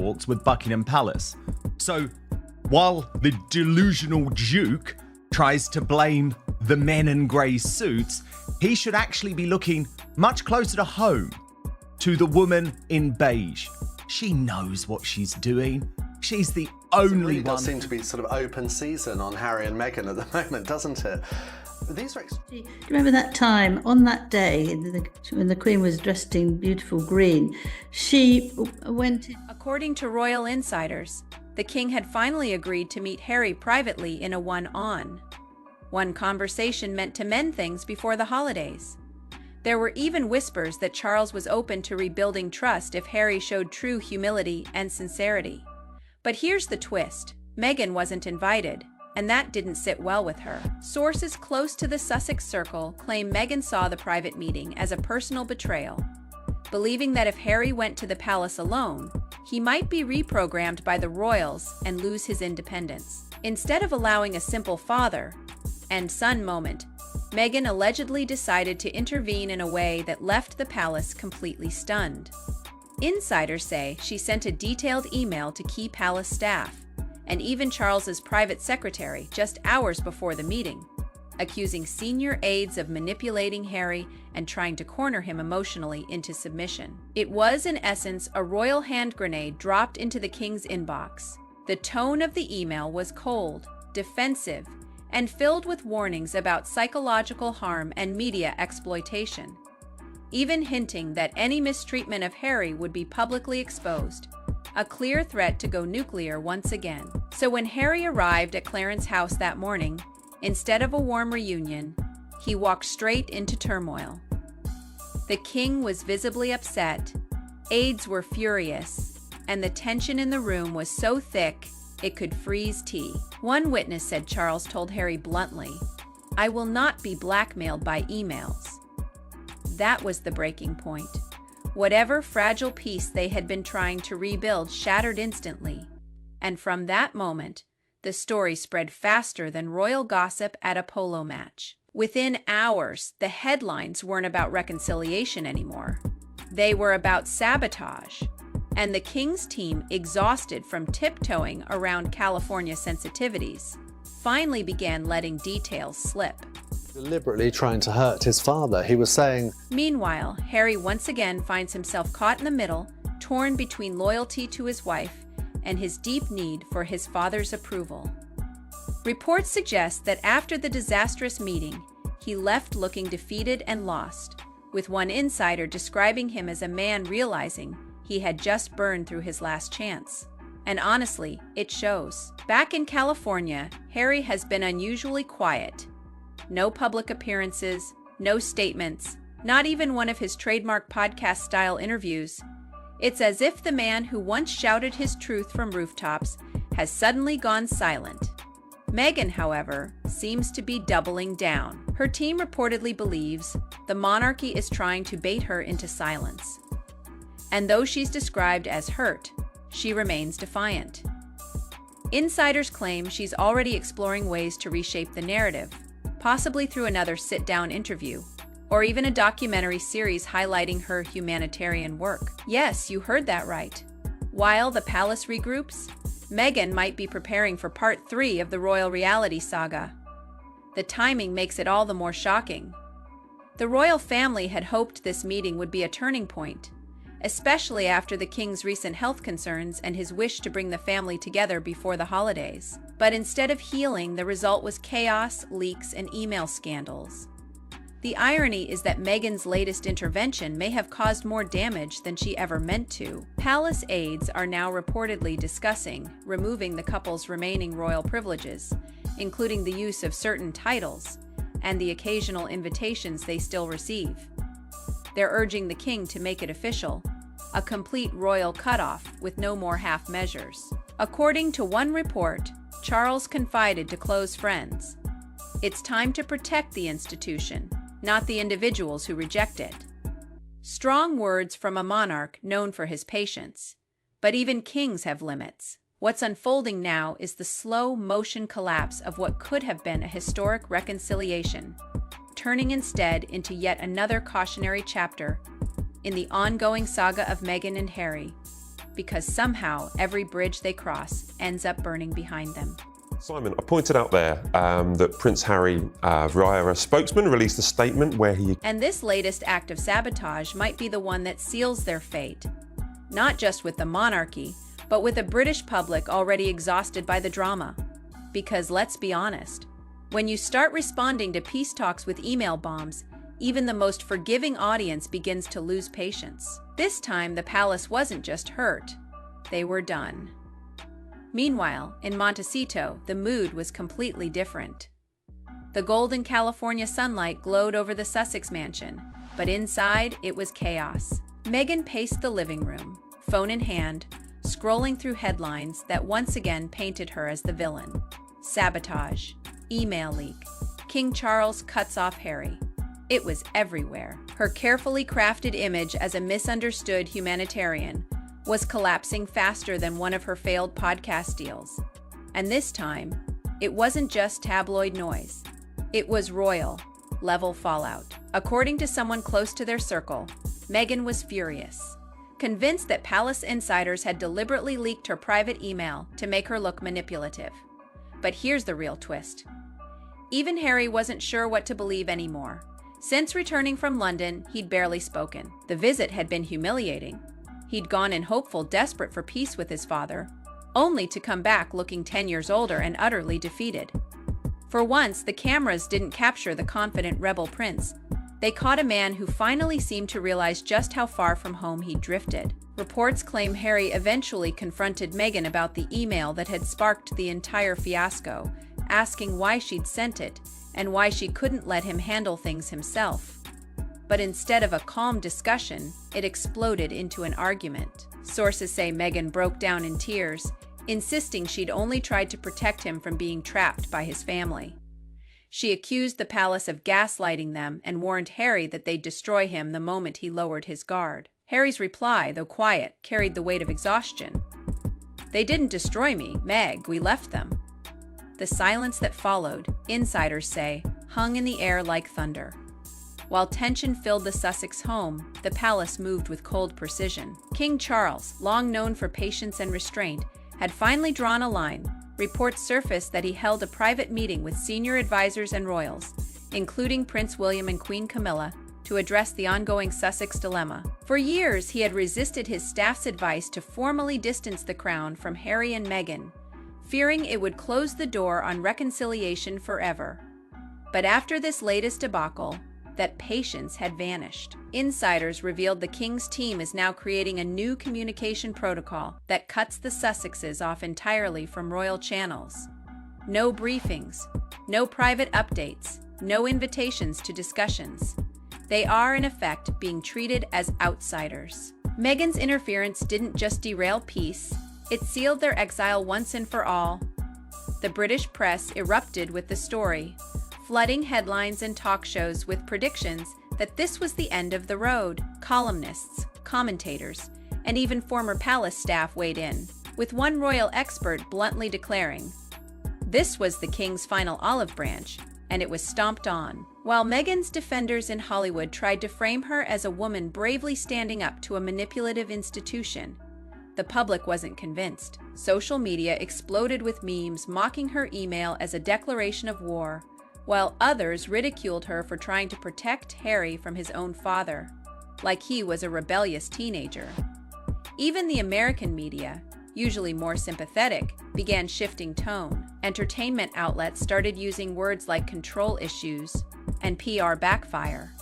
talks with Buckingham Palace. So, while the delusional Duke tries to blame the men in grey suits, he should actually be looking much closer to home, to the woman in beige. She knows what she's doing. She's the only one. It really does seem to be sort of open season on Harry and Meghan at the moment, doesn't it? These are Do you remember that time, on that day, when the Queen was dressed in beautiful green, she went in... According to royal insiders, the king had finally agreed to meet Harry privately in a one-on. One conversation meant to mend things before the holidays. There were even whispers that Charles was open to rebuilding trust if Harry showed true humility and sincerity. But here's the twist. Meghan wasn't invited, and that didn't sit well with her. Sources close to the Sussex circle claim Meghan saw the private meeting as a personal betrayal, believing that if Harry went to the palace alone, he might be reprogrammed by the royals and lose his independence. Instead of allowing a simple father and son moment, Meghan allegedly decided to intervene in a way that left the palace completely stunned. Insiders say she sent a detailed email to key palace staff, and even Charles's private secretary just hours before the meeting, accusing senior aides of manipulating Harry and trying to corner him emotionally into submission. It was, in essence, a royal hand grenade dropped into the king's inbox. The tone of the email was cold, defensive, and filled with warnings about psychological harm and media exploitation, even hinting that any mistreatment of Harry would be publicly exposed, a clear threat to go nuclear once again. So when Harry arrived at Clarence House that morning, instead of a warm reunion, he walked straight into turmoil. The king was visibly upset, aides were furious, and the tension in the room was so thick it could freeze tea. One witness said Charles told Harry bluntly, "I will not be blackmailed by emails." That was the breaking point. Whatever fragile peace they had been trying to rebuild shattered instantly. And from that moment, the story spread faster than royal gossip at a polo match. Within hours, the headlines weren't about reconciliation anymore. They were about sabotage. And the king's team, exhausted from tiptoeing around California sensitivities, finally began letting details slip. Deliberately trying to hurt his father. He was saying... Meanwhile, Harry once again finds himself caught in the middle, torn between loyalty to his wife and his deep need for his father's approval. Reports suggest that after the disastrous meeting, he left looking defeated and lost, with one insider describing him as a man realizing he had just burned through his last chance. And honestly, it shows. Back in California, Harry has been unusually quiet. No public appearances, no statements, not even one of his trademark podcast-style interviews. It's as if the man who once shouted his truth from rooftops has suddenly gone silent. Meghan, however, seems to be doubling down. Her team reportedly believes the monarchy is trying to bait her into silence. And though she's described as hurt, she remains defiant. Insiders claim she's already exploring ways to reshape the narrative, possibly through another sit-down interview, or even a documentary series highlighting her humanitarian work. Yes, you heard that right. While the palace regroups, Meghan might be preparing for part 3 of the royal reality saga. The timing makes it all the more shocking. The royal family had hoped this meeting would be a turning point, especially after the king's recent health concerns and his wish to bring the family together before the holidays. But instead of healing, the result was chaos, leaks, and email scandals. The irony is that Meghan's latest intervention may have caused more damage than she ever meant to. Palace aides are now reportedly discussing removing the couple's remaining royal privileges, including the use of certain titles and the occasional invitations they still receive. They're urging the king to make it official, a complete royal cutoff with no more half measures. According to one report, Charles confided to close friends, "It's time to protect the institution, not the individuals who reject it." Strong words from a monarch known for his patience. But even kings have limits. What's unfolding now is the slow motion collapse of what could have been a historic reconciliation, turning instead into yet another cautionary chapter in the ongoing saga of Meghan and Harry. because somehow every bridge they cross ends up burning behind them. Simon, I pointed out there that Prince Harry, via a spokesman, released a statement where he... And this latest act of sabotage might be the one that seals their fate. Not just with the monarchy, but with a British public already exhausted by the drama. Because let's be honest, when you start responding to peace talks with email bombs, even the most forgiving audience begins to lose patience. This time, the palace wasn't just hurt, they were done. Meanwhile, in Montecito, the mood was completely different. The golden California sunlight glowed over the Sussex mansion, but inside it was chaos. Meghan paced the living room, phone in hand, scrolling through headlines that once again painted her as the villain. Sabotage, email leak, King Charles cuts off Harry. It was everywhere. Her carefully crafted image as a misunderstood humanitarian was collapsing faster than one of her failed podcast deals. And this time, it wasn't just tabloid noise. It was royal-level fallout. According to someone close to their circle, Meghan was furious, convinced that palace insiders had deliberately leaked her private email to make her look manipulative. But here's the real twist. Even Harry wasn't sure what to believe anymore. Since returning from London, he'd barely spoken. The visit had been humiliating. He'd gone in hopeful, desperate for peace with his father, only to come back looking 10 years older and utterly defeated. For once, the cameras didn't capture the confident rebel prince. They caught a man who finally seemed to realize just how far from home he'd drifted. Reports claim Harry eventually confronted Meghan about the email that had sparked the entire fiasco, asking why she'd sent it and why she couldn't let him handle things himself. But instead of a calm discussion, it exploded into an argument. Sources say Meghan broke down in tears, insisting she'd only tried to protect him from being trapped by his family. She accused the palace of gaslighting them and warned Harry that they'd destroy him the moment he lowered his guard. Harry's reply, though quiet, carried the weight of exhaustion. "They didn't destroy me, Meg, we left them." The silence that followed, insiders say, hung in the air like thunder. While tension filled the Sussex home, the palace moved with cold precision. King Charles, long known for patience and restraint, had finally drawn a line. Reports surfaced that he held a private meeting with senior advisors and royals, including Prince William and Queen Camilla, to address the ongoing Sussex dilemma. For years, he had resisted his staff's advice to formally distance the crown from Harry and Meghan, fearing it would close the door on reconciliation forever. But after this latest debacle, that patience had vanished. Insiders revealed the king's team is now creating a new communication protocol that cuts the Sussexes off entirely from royal channels. No briefings, no private updates, no invitations to discussions. They are, in effect, being treated as outsiders. Meghan's interference didn't just derail peace, it sealed their exile once and for all. The British press erupted with the story, flooding headlines and talk shows with predictions that this was the end of the road. Columnists, commentators, and even former palace staff weighed in, with one royal expert bluntly declaring, this was the king's final olive branch, and it was stomped on. While Meghan's defenders in Hollywood tried to frame her as a woman bravely standing up to a manipulative institution, the public wasn't convinced. Social media exploded with memes mocking her email as a declaration of war, while others ridiculed her for trying to protect Harry from his own father, like he was a rebellious teenager. Even the American media, usually more sympathetic, began shifting tone. Entertainment outlets started using words like control issues and PR backfire,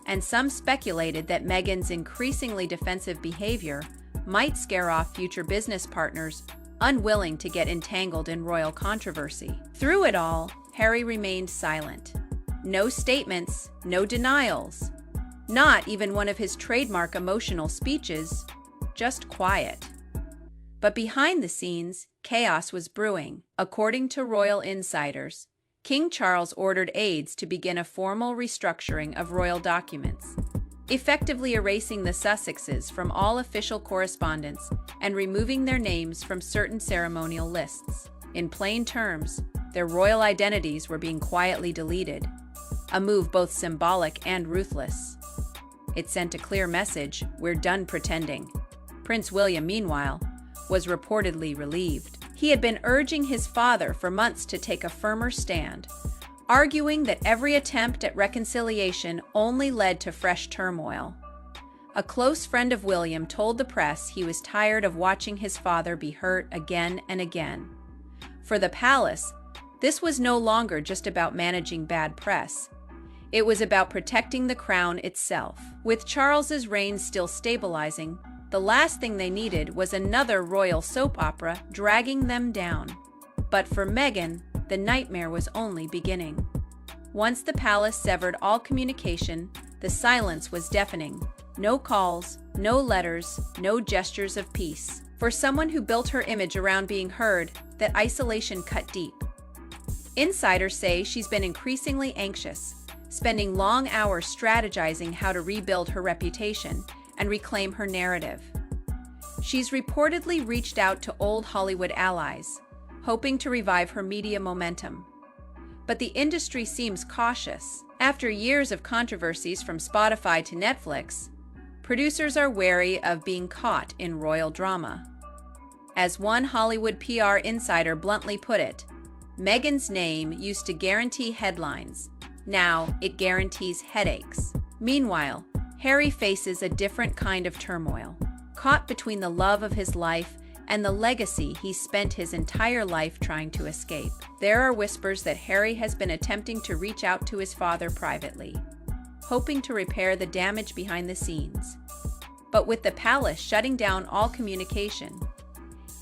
and some speculated that Meghan's increasingly defensive behavior might scare off future business partners unwilling to get entangled in royal controversy. Through it all, Harry remained silent. No statements, no denials. Not even one of his trademark emotional speeches, just quiet. But behind the scenes, chaos was brewing. According to royal insiders, King Charles ordered aides to begin a formal restructuring of royal documents, effectively erasing the Sussexes from all official correspondence and removing their names from certain ceremonial lists. In plain terms, their royal identities were being quietly deleted, a move both symbolic and ruthless. It sent a clear message: we're done pretending. Prince William, meanwhile, was reportedly relieved. He had been urging his father for months to take a firmer stand, arguing that every attempt at reconciliation only led to fresh turmoil. A close friend of William told the press he was tired of watching his father be hurt again and again. For the palace, this was no longer just about managing bad press. It was about protecting the crown itself. With Charles's reign still stabilizing, the last thing they needed was another royal soap opera dragging them down. But for Meghan, the nightmare was only beginning. Once the palace severed all communication, the silence was deafening. No calls, no letters, no gestures of peace. For someone who built her image around being heard, that isolation cut deep. Insiders say she's been increasingly anxious, spending long hours strategizing how to rebuild her reputation and reclaim her narrative. She's reportedly reached out to old Hollywood allies, hoping to revive her media momentum. But the industry seems cautious. After years of controversies from Spotify to Netflix, producers are wary of being caught in royal drama. As one Hollywood PR insider bluntly put it, Meghan's name used to guarantee headlines. Now it guarantees headaches. Meanwhile, Harry faces a different kind of turmoil, caught between the love of his life and the legacy he spent his entire life trying to escape. There are whispers that Harry has been attempting to reach out to his father privately, hoping to repair the damage behind the scenes. But with the palace shutting down all communication,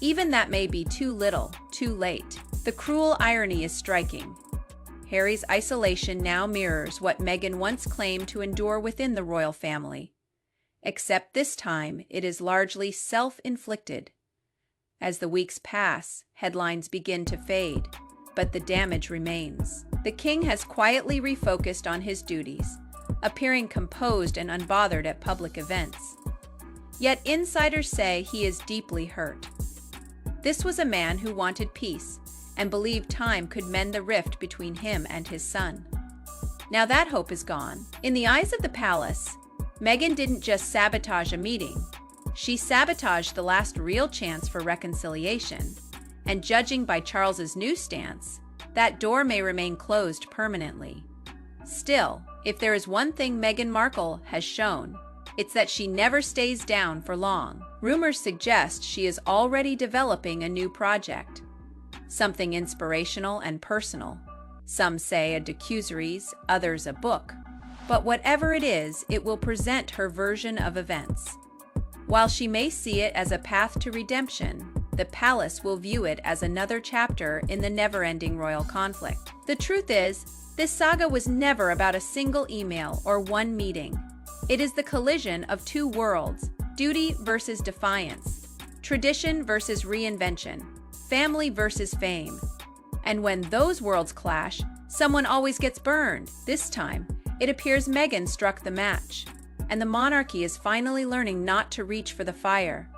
even that may be too little, too late. The cruel irony is striking. Harry's isolation now mirrors what Meghan once claimed to endure within the royal family. Except this time, it is largely self-inflicted. As the weeks pass, headlines begin to fade, but the damage remains. The king has quietly refocused on his duties, appearing composed and unbothered at public events. Yet insiders say he is deeply hurt. This was a man who wanted peace and believed time could mend the rift between him and his son. Now that hope is gone. In the eyes of the palace, Meghan didn't just sabotage a meeting. She sabotaged the last real chance for reconciliation. And judging by Charles's new stance, that door may remain closed permanently. Still, if there is one thing Meghan Markle has shown, it's that she never stays down for long. Rumors suggest she is already developing a new project. Something inspirational and personal. Some say a docuseries, others a book. But whatever it is, it will present her version of events. While she may see it as a path to redemption, the palace will view it as another chapter in the never-ending royal conflict. The truth is, this saga was never about a single email or one meeting. It is the collision of two worlds, duty versus defiance, tradition versus reinvention, family versus fame. And when those worlds clash, someone always gets burned. This time, it appears Meghan struck the match, and the monarchy is finally learning not to reach for the fire,